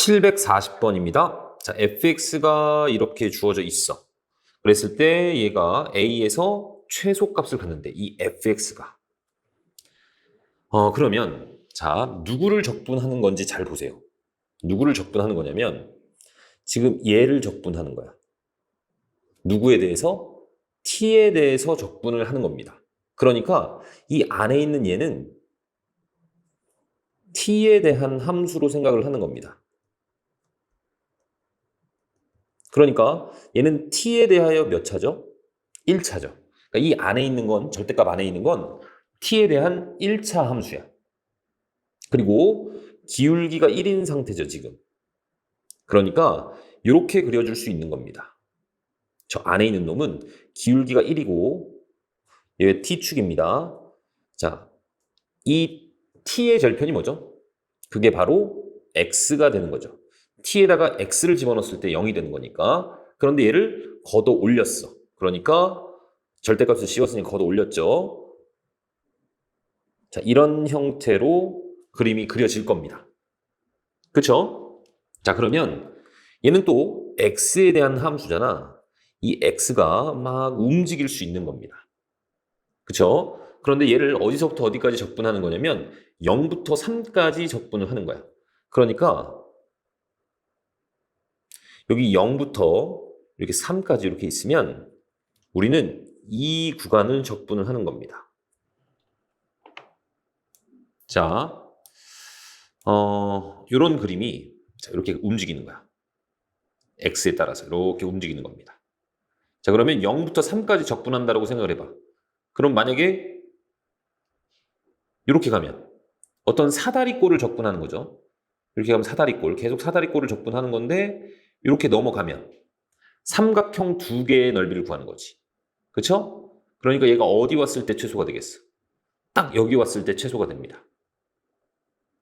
740번입니다. 자, fx가 이렇게 주어져 있어. 그랬을 때 얘가 a에서 최소값을 갖는데 이 fx가 그러면 자, 누구를 적분하는 건지 잘 보세요. 누구를 적분하는 거냐면 지금 얘를 적분하는 거야. 누구에 대해서? t에 대해서 적분을 하는 겁니다. 그러니까 이 안에 있는 얘는 t에 대한 함수로 생각을 하는 겁니다. 그러니까 얘는 t에 대하여 몇 차죠? 1차죠. 그러니까 이 안에 있는 건, 절대값 안에 있는 건 t에 대한 1차 함수야. 그리고 기울기가 1인 상태죠, 지금. 그러니까 이렇게 그려줄 수 있는 겁니다. 저 안에 있는 놈은 기울기가 1이고 얘 t축입니다. 자, 이 t의 절편이 뭐죠? 그게 바로 x가 되는 거죠. t에다가 x를 집어넣었을 때 0이 되는 거니까. 그런데 얘를 걷어 올렸어. 그러니까 절대값을 씌웠으니 걷어 올렸죠. 자, 이런 형태로 그림이 그려질 겁니다. 그쵸? 자, 그러면 얘는 또 x에 대한 함수잖아. 이 x가 막 움직일 수 있는 겁니다. 그쵸? 그런데 얘를 어디서부터 어디까지 적분하는 거냐면 0부터 3까지 적분을 하는 거야. 그러니까 여기 0부터 이렇게 3까지 이렇게 있으면 우리는 이 구간을 적분을 하는 겁니다. 자, 이런 그림이 이렇게 움직이는 거야. x에 따라서 이렇게 움직이는 겁니다. 자, 그러면 0부터 3까지 적분한다고 생각을 해봐. 그럼 만약에 이렇게 가면 어떤 사다리꼴을 적분하는 거죠. 이렇게 가면 사다리꼴, 계속 사다리꼴을 적분하는 건데 이렇게 넘어가면 삼각형 두 개의 넓이를 구하는 거지. 그쵸? 그러니까 얘가 어디 왔을 때 최소가 되겠어? 딱 여기 왔을 때 최소가 됩니다.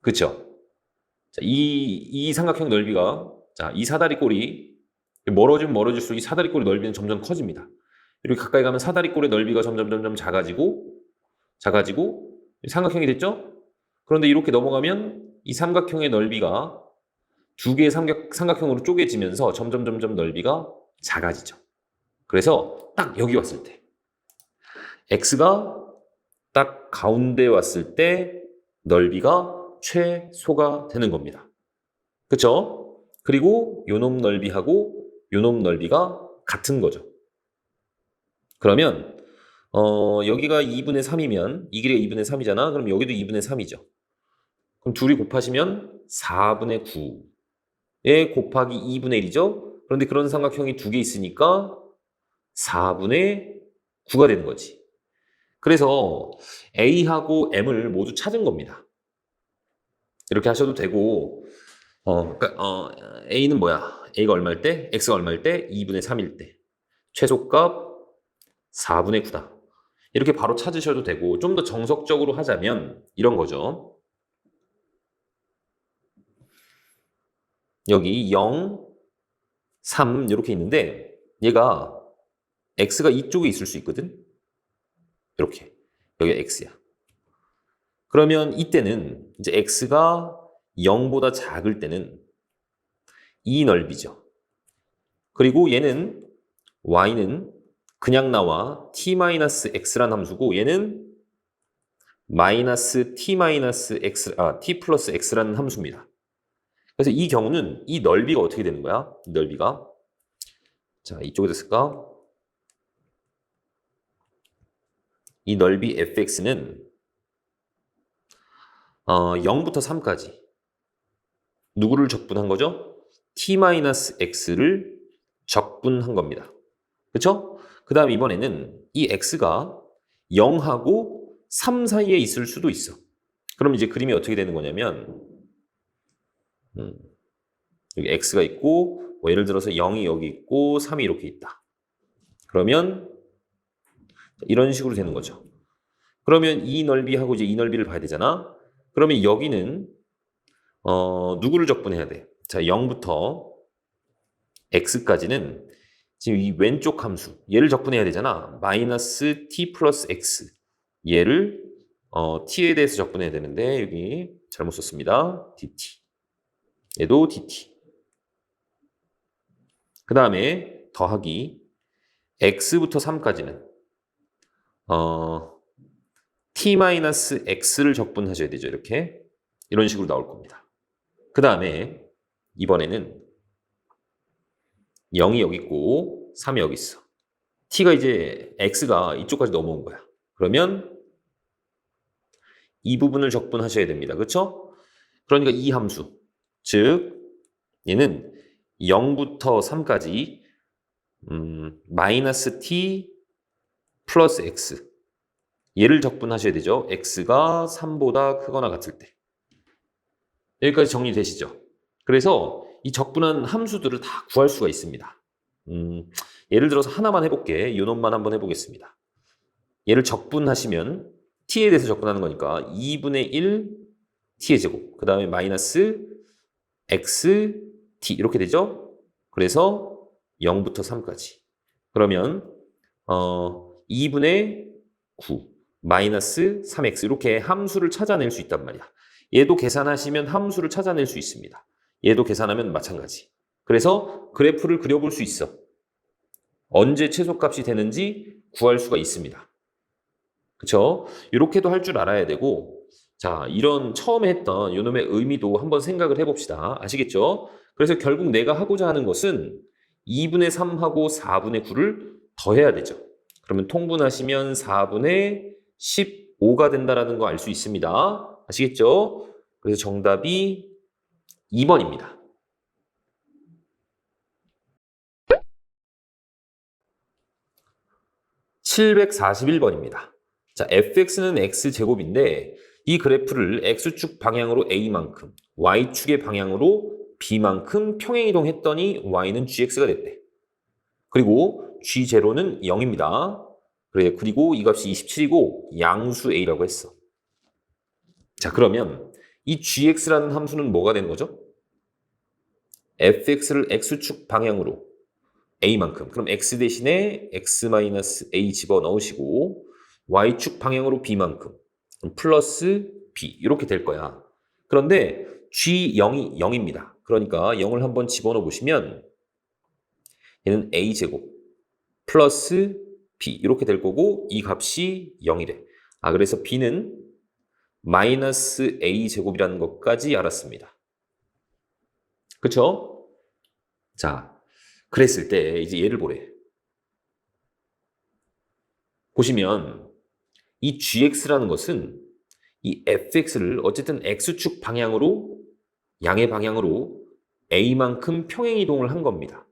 그쵸? 자, 이 삼각형 넓이가, 자, 이 사다리꼴이 멀어지면 멀어질수록 이 사다리꼴의 넓이는 점점 커집니다. 이렇게 가까이 가면 사다리꼴의 넓이가 점점 작아지고 삼각형이 됐죠? 그런데 이렇게 넘어가면 이 삼각형의 넓이가 두 개의 삼각형으로 쪼개지면서 점점 넓이가 작아지죠. 그래서 딱 여기 왔을 때 x가 딱 가운데 왔을 때 넓이가 최소가 되는 겁니다. 그쵸? 그리고 요놈 넓이하고 요놈 넓이가 같은 거죠. 그러면 여기가 2분의 3이면 이 길이가 2분의 3이잖아. 그럼 여기도 2분의 3이죠. 그럼 둘이 곱하시면 4분의 9에 곱하기 2분의 1이죠. 그런데 그런 삼각형이 두 개 있으니까 4분의 9가 되는 거지. 그래서 A하고 M을 모두 찾은 겁니다. 이렇게 하셔도 되고 그러니까 A는 뭐야? A가 얼마일 때? X가 얼마일 때? 2분의 3일 때. 최소값 4분의 9다. 이렇게 바로 찾으셔도 되고 좀 더 정석적으로 하자면 이런 거죠. 여기 0, 3 이렇게 있는데 얘가 x가 이쪽에 있을 수 있거든. 이렇게 여기 x야. 그러면 이때는 이제 x가 0보다 작을 때는 이 넓이죠. 그리고 얘는 y는 그냥 나와 t-x란 함수고 얘는 t 플러스 x라는 함수입니다. 그래서 이 경우는 이 넓이가 어떻게 되는 거야? 이 넓이가 자, 이쪽에 됐을까? 이 넓이 fx는 0부터 3까지 누구를 적분한 거죠? t-x를 적분한 겁니다. 그렇죠? 그 다음 이번에는 이 x가 0하고 3 사이에 있을 수도 있어. 그럼 이제 그림이 어떻게 되는 거냐면 여기 x가 있고 뭐 예를 들어서 0이 여기 있고 3이 이렇게 있다. 그러면 이런 식으로 되는 거죠. 그러면 이 넓이하고 이제 이 넓이를 봐야 되잖아. 그러면 여기는 누구를 적분해야 돼? 자, 0부터 x까지는 지금 이 왼쪽 함수 얘를 적분해야 되잖아. 마이너스 t 플러스 x 얘를 t에 대해서 적분해야 되는데 여기 잘못 썼습니다. dt. 얘도 dt. 그 다음에 더하기 x부터 3까지는 t-x를 적분하셔야 되죠. 이렇게. 이런 식으로 나올 겁니다. 그 다음에 이번에는 0이 여기 있고 3이 여기 있어. t가 이제 x가 이쪽까지 넘어온 거야. 그러면 이 부분을 적분하셔야 됩니다. 그렇죠? 그러니까 이 함수, 즉 얘는 0부터 3까지 마이너스 t 플러스 x 얘를 적분하셔야 되죠. x가 3보다 크거나 같을 때. 여기까지 정리되시죠? 그래서 이 적분한 함수들을 다 구할 수가 있습니다. 예를 들어서 하나만 해볼게. 이 놈만 한번 해보겠습니다. 얘를 적분하시면 t에 대해서 적분하는 거니까 2분의 1 t의 제곱, 그 다음에 마이너스 x t 이렇게 되죠? 그래서 0부터 3까지. 그러면 2분의 9 마이너스 3x 이렇게 함수를 찾아낼 수 있단 말이야. 얘도 계산하시면 함수를 찾아낼 수 있습니다. 얘도 계산하면 마찬가지. 그래서 그래프를 그려볼 수 있어. 언제 최소값이 되는지 구할 수가 있습니다. 그쵸? 이렇게도 할 줄 알아야 되고, 자, 이런 처음에 했던 요놈의 의미도 한번 생각을 해봅시다. 아시겠죠? 그래서 결국 내가 하고자 하는 것은 2분의 3하고 4분의 9를 더해야 되죠. 그러면 통분하시면 4분의 15가 된다는 거 알 수 있습니다. 아시겠죠? 그래서 정답이 2번입니다. (741번입니다) 자, fx는 x제곱인데 이 그래프를 x축 방향으로 a만큼, y축의 방향으로 b만큼 평행이동했더니 y는 gx가 됐대. 그리고 g0는 0입니다. 그리고 이 값이 27이고 양수 a라고 했어. 자, 그러면 이 gx라는 함수는 뭐가 되는 거죠? fx를 x축 방향으로 a만큼, 그럼 x 대신에 x-a 집어넣으시고 y축 방향으로 b만큼, 플러스 b 이렇게 될 거야. 그런데 g0이 0입니다. 그러니까 0을 한번 집어넣어 보시면 얘는 a제곱 플러스 b 이렇게 될 거고 이 값이 0이래. 그래서 b는 마이너스 a제곱이라는 것까지 알았습니다. 그쵸? 자, 그랬을 때 이제 얘를 보래. 보시면 이 gx라는 것은 이 fx를 어쨌든 x축 방향으로 양의 방향으로 a만큼 평행이동을 한 겁니다.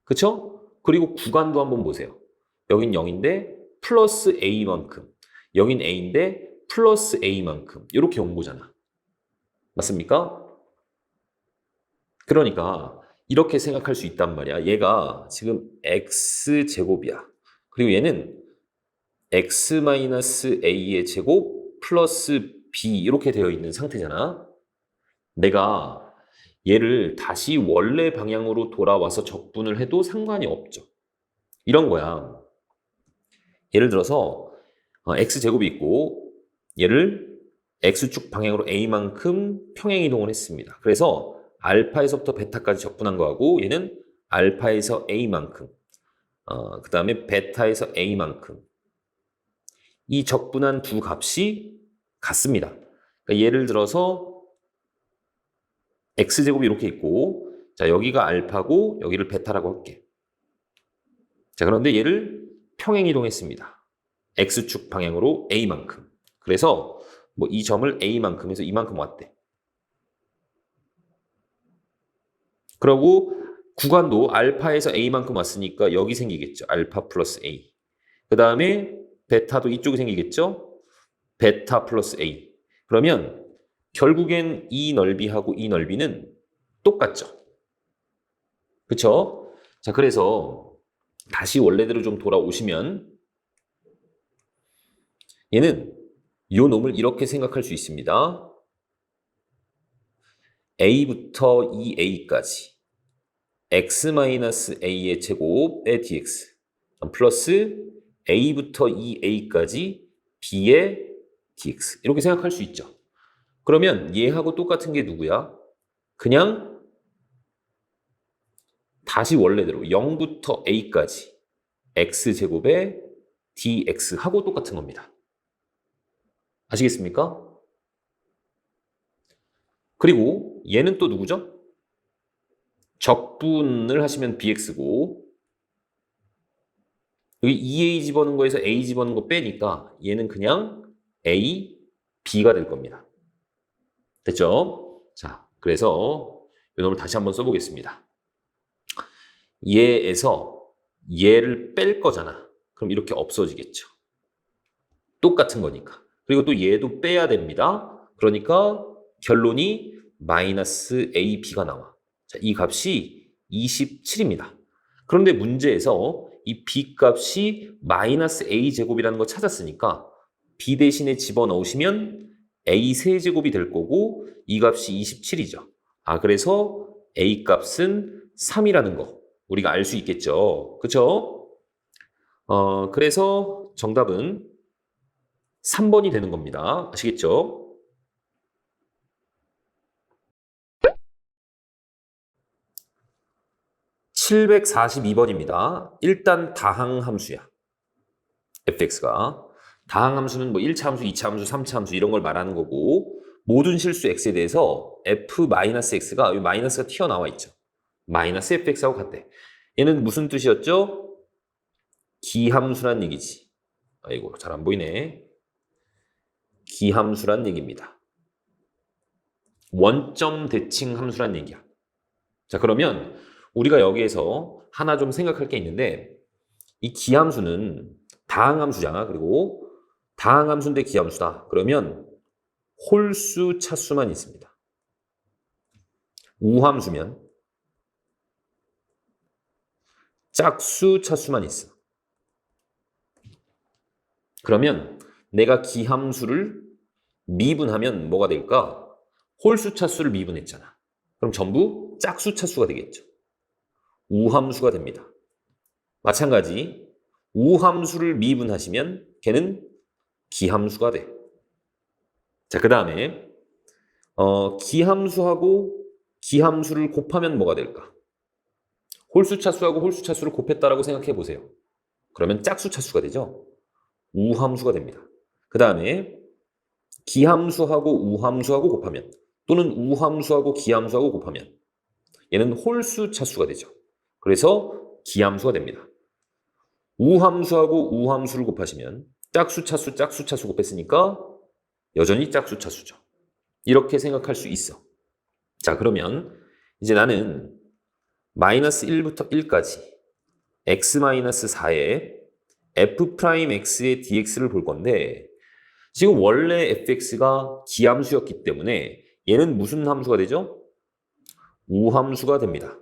그쵸? 그리고 구간도 한번 보세요. 여긴 0인데 플러스 a만큼, 여긴 a인데 플러스 a만큼 이렇게 온 거잖아. 맞습니까? 그러니까 이렇게 생각할 수 있단 말이야. 얘가 지금 x제곱이야. 그리고 얘는 x-a의 제곱 플러스 b 이렇게 되어 있는 상태잖아. 내가 얘를 다시 원래 방향으로 돌아와서 적분을 해도 상관이 없죠. 이런 거야. 예를 들어서 x제곱이 있고 얘를 x축 방향으로 a만큼 평행이동을 했습니다. 그래서 알파에서부터 베타까지 적분한 거하고 얘는 알파에서 a만큼 그 다음에 베타에서 a만큼 이 적분한 두 값이 같습니다. 그러니까 예를 들어서 x제곱이 이렇게 있고 자 여기가 알파고 여기를 베타라고 할게. 자 그런데 얘를 평행이동했습니다. x축 방향으로 a만큼. 그래서 뭐 이 점을 a만큼 해서 이만큼 왔대. 그러고 구간도 알파에서 a만큼 왔으니까 여기 생기겠죠. 알파 플러스 a. 그 다음에 베타도 이쪽이 생기겠죠. 베타 플러스 a. 그러면 결국엔 이 넓이하고 이 넓이는 똑같죠. 그쵸? 자, 그래서 다시 원래대로 좀 돌아오시면 얘는 요 놈을 이렇게 생각할 수 있습니다. a부터 2a까지 x-a의 제곱의 dx 플러스 a부터 2a까지 b의 dx 이렇게 생각할 수 있죠. 그러면 얘하고 똑같은 게 누구야? 그냥 다시 원래대로 0부터 a까지 x제곱에 dx하고 똑같은 겁니다. 아시겠습니까? 그리고 얘는 또 누구죠? 적분을 하시면 bx고 여기 2a 집어넣은 거에서 a 집어넣은 거 빼니까 얘는 그냥 a, b가 될 겁니다. 됐죠? 자, 그래서 이 놈을 다시 한번 써보겠습니다. 얘에서 얘를 뺄 거잖아. 그럼 이렇게 없어지겠죠. 똑같은 거니까. 그리고 또 얘도 빼야 됩니다. 그러니까 결론이 마이너스 AB가 나와. 자, 이 값이 27입니다. 그런데 문제에서 이 B 값이 마이너스 A제곱이라는 거 찾았으니까 B 대신에 집어넣으시면 A 세제곱이 될 거고 이 값이 27이죠. 아, 그래서 A 값은 3이라는 거 우리가 알 수 있겠죠. 그쵸? 그래서 정답은 3번이 되는 겁니다. 아시겠죠? (742번입니다) 일단 다항함수야. fx가. 다항함수는 뭐 1차 함수, 2차 함수, 3차 함수 이런 걸 말하는 거고 모든 실수 x에 대해서 f-x가 여기 마이너스가 튀어나와 있죠. 마이너스 fx하고 같대. 얘는 무슨 뜻이었죠? 기함수란 얘기지. 아이고 잘 안 보이네. 기함수란 얘기입니다. 원점 대칭 함수란 얘기야. 자, 그러면 우리가 여기에서 하나 좀 생각할 게 있는데 이 기함수는 다항함수잖아. 그리고 다항함수인데 기함수다. 그러면 홀수 차수만 있습니다. 우함수면 짝수 차수만 있어. 그러면 내가 기함수를 미분하면 뭐가 될까? 홀수 차수를 미분했잖아. 그럼 전부 짝수 차수가 되겠죠. 우함수가 됩니다. 마찬가지 우함수를 미분하시면 걔는 기함수가 돼. 자, 그 다음에 기함수하고 기함수를 곱하면 뭐가 될까? 홀수 차수하고 홀수 차수를 곱했다라고 생각해 보세요. 그러면 짝수 차수가 되죠. 우함수가 됩니다. 그 다음에 기함수하고 우함수하고 곱하면 또는 우함수하고 기함수하고 곱하면 얘는 홀수 차수가 되죠. 그래서 기함수가 됩니다. 우함수하고 우함수를 곱하시면 짝수 차수 짝수 차수 곱했으니까 여전히 짝수 차수죠. 이렇게 생각할 수 있어. 자, 그러면 이제 나는 마이너스 1부터 1까지 x-4에 f'x의 dx를 볼 건데 지금 원래 fx가 기함수였기 때문에 얘는 무슨 함수가 되죠? 우함수가 됩니다.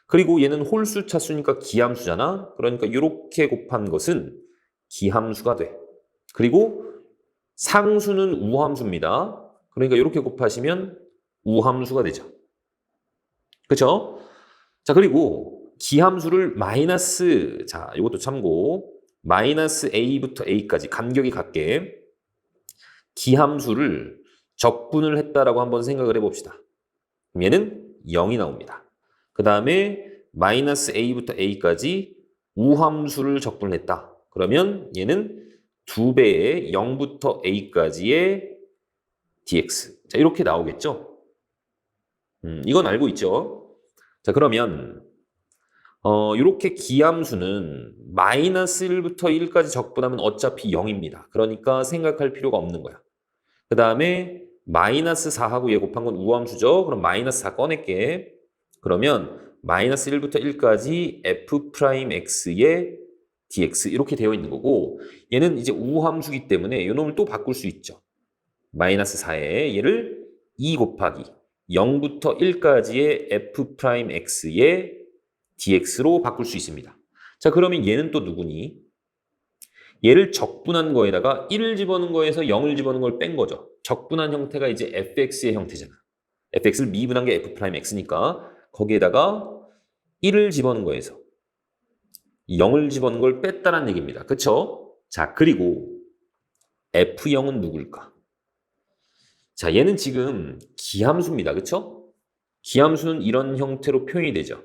그리고 얘는 홀수 차수니까 기함수잖아. 그러니까 이렇게 곱한 것은 기함수가 돼. 그리고 상수는 우함수입니다. 그러니까 이렇게 곱하시면 우함수가 되죠. 그렇죠? 자, 그리고 기함수를 마이너스, 자, 이것도 참고 마이너스 a부터 a까지 간격이 같게 기함수를 적분을 했다라고 한번 생각을 해봅시다. 그럼 얘는 0이 나옵니다. 그 다음에 마이너스 a부터 a까지 우함수를 적분을 했다. 그러면 얘는 2배의 0부터 a까지의 dx. 자, 이렇게 나오겠죠? 이건 알고 있죠? 자, 그러면 이렇게 기함수는 마이너스 1부터 1까지 적분하면 어차피 0입니다. 그러니까 생각할 필요가 없는 거야. 그 다음에 마이너스 4하고 얘 곱한 건 우함수죠? 그럼 마이너스 4 꺼낼게. 그러면 마이너스 1부터 1까지 f'x의 dx 이렇게 되어 있는 거고 얘는 이제 우함수기 때문에 이 놈을 또 바꿀 수 있죠. 마이너스 4에 얘를 2 곱하기 0부터 1까지의 f'x의 dx로 바꿀 수 있습니다. 자, 그러면 얘는 또 누구니? 얘를 적분한 거에다가 1을 집어넣은 거에서 0을 집어넣은 걸 뺀 거죠. 적분한 형태가 이제 fx의 형태잖아. fx를 미분한 게 f'x니까 거기에다가 1을 집어넣은 거에서 0을 집어넣은 걸 뺐다는 얘기입니다. 그쵸? 자, 그리고 f0은 누굴까? 자, 얘는 지금 기함수입니다. 그쵸? 기함수는 이런 형태로 표현이 되죠.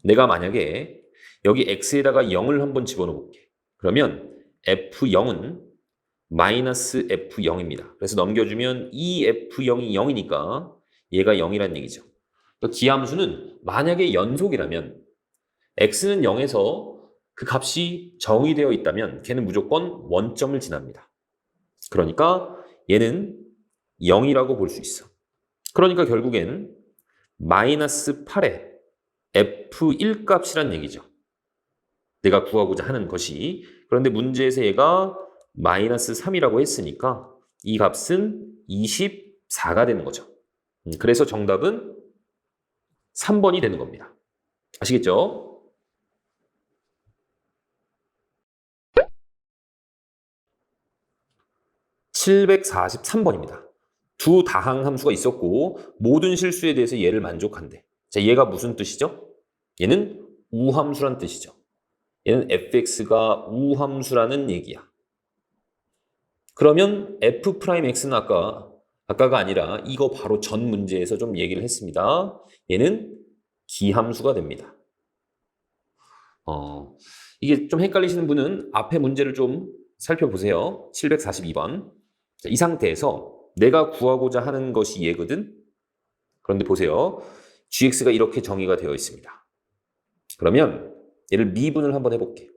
내가 만약에 여기 x에다가 0을 한번 집어넣어 볼게. 그러면 f0은 마이너스 f0입니다. 그래서 넘겨주면 이 f0이 0이니까 얘가 0이란 얘기죠. 그러니까 기함수는 만약에 연속이라면 x는 0에서 그 값이 정의되어 있다면 걔는 무조건 원점을 지납니다. 그러니까 얘는 0이라고 볼 수 있어. 그러니까 결국엔 마이너스 8의 f1 값이란 얘기죠. 내가 구하고자 하는 것이. 그런데 문제에서 얘가 마이너스 3이라고 했으니까 이 값은 24가 되는 거죠. 그래서 정답은 3번이 되는 겁니다. 아시겠죠? (743번입니다) 두 다항 함수가 있었고 모든 실수에 대해서 얘를 만족한대. 자, 얘가 무슨 뜻이죠? 얘는 우함수란 뜻이죠. 얘는 fx가 우함수라는 얘기야. 그러면 f'x는 아까가 아니라 이거 바로 전 문제에서 좀 얘기를 했습니다. 얘는 기함수가 됩니다. 이게 좀 헷갈리시는 분은 앞에 문제를 좀 살펴보세요. 742번. 자, 이 상태에서 내가 구하고자 하는 것이 얘거든. 그런데 보세요. gx가 이렇게 정의가 되어 있습니다. 그러면 얘를 미분을 한번 해볼게.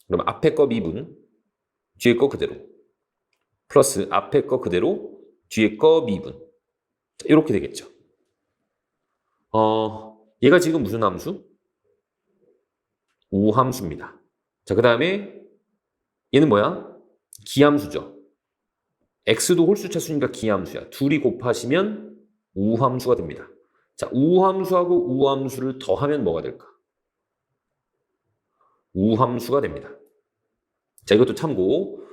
그럼 앞에 거 미분, 뒤에 거 그대로. 플러스 앞에 거 그대로, 뒤에 거 미분. 이렇게 되겠죠. 얘가 지금 무슨 함수? 우함수입니다. 자, 그 다음에 얘는 뭐야? 기함수죠. x도 홀수차수니까 기함수야. 둘이 곱하시면 우함수가 됩니다. 자, 우함수하고 우함수를 더하면 뭐가 될까? 우함수가 됩니다. 자, 이것도 참고.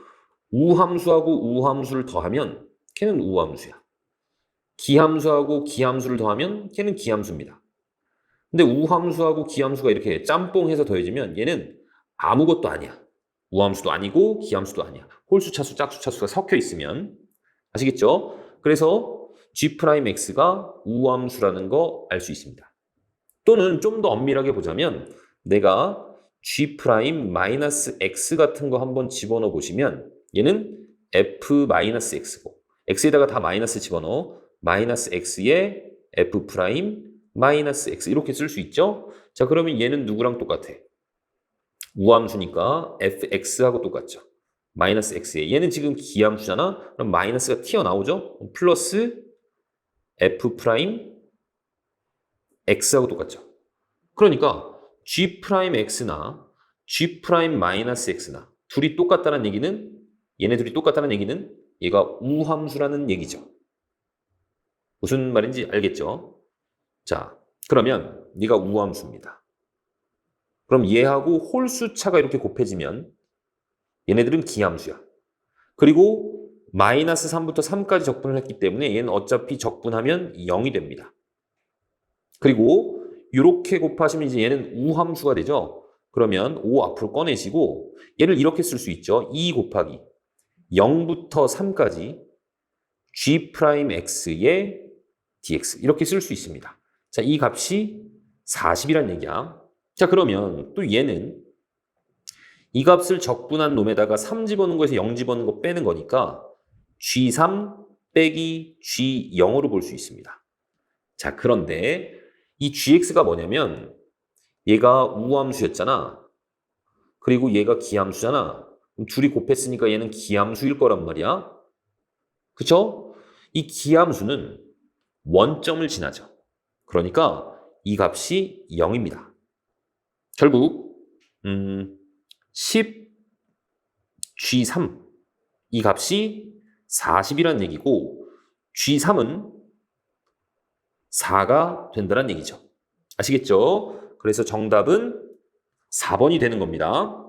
우함수하고 우함수를 더하면 걔는 우함수야. 기함수하고 기함수를 더하면 걔는 기함수입니다. 근데 우함수하고 기함수가 이렇게 짬뽕해서 더해지면 얘는 아무것도 아니야. 우함수도 아니고 기함수도 아니야. 홀수차수, 짝수차수가 섞여 있으면. 아시겠죠? 그래서 g'x가 우함수라는 거 알 수 있습니다. 또는 좀 더 엄밀하게 보자면 내가 g'-x 같은 거 한번 집어넣어 보시면 얘는 f-x고 x에다가 다 마이너스 집어넣어 마이너스 x에 f'-x 이렇게 쓸 수 있죠? 자, 그러면 얘는 누구랑 똑같아? 우함수니까 fx하고 똑같죠. 마이너스 x에 얘는 지금 기함수잖아. 그럼 마이너스가 튀어나오죠? 플러스 f'-x하고 똑같죠. 그러니까 g'x나 g'-x나 둘이 똑같다는 얘기는 얘네 둘이 똑같다는 얘기는 얘가 우함수라는 얘기죠. 무슨 말인지 알겠죠? 자, 그러면 얘가 우함수입니다. 그럼 얘하고 홀수차가 이렇게 곱해지면 얘네들은 기함수야. 그리고 마이너스 3부터 3까지 적분을 했기 때문에 얘는 어차피 적분하면 0이 됩니다. 그리고 이렇게 곱하시면 이제 얘는 우함수가 되죠. 그러면 5 앞으로 꺼내시고 얘를 이렇게 쓸 수 있죠. 2 곱하기 0부터 3까지 g'x의 dx 이렇게 쓸 수 있습니다. 자, 이 값이 40이란 얘기야. 자, 그러면 또 얘는 이 값을 적분한 놈에다가 3 집어넣은 거에서 0 집어넣은 거 빼는 거니까 g3 빼기 g0으로 볼 수 있습니다. 자, 그런데 이 gx가 뭐냐면 얘가 우함수였잖아. 그리고 얘가 기함수잖아. 둘이 곱했으니까 얘는 기함수일 거란 말이야. 그쵸? 이 기함수는 원점을 지나죠. 그러니까 이 값이 0입니다. 결국 10g3 이 값이 40이라는 얘기고 g3은 4가 된다는 얘기죠. 아시겠죠? 그래서 정답은 4번이 되는 겁니다.